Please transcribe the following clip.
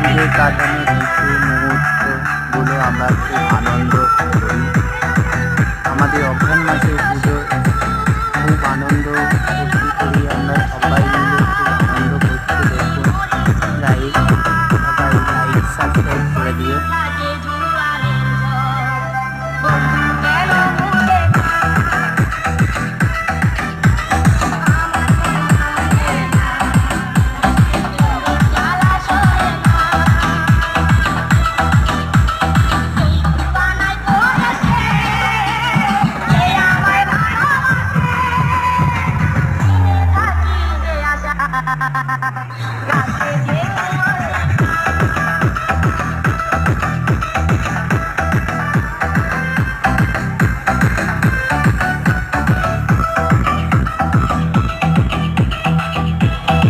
পুজো কাটানোর কিছু মুহূর্তগুলো আমরা খুব আনন্দ করি। আমাদের অঘ্রাণ মাসের পুজো খুব আনন্দ ফুর্তি করি আমরা সবাই মিলে, খুব আনন্দ করছি। দেখুন লাইক, সবাই লাইক সাবস্ক্রাইব করে দিও। গাছে যে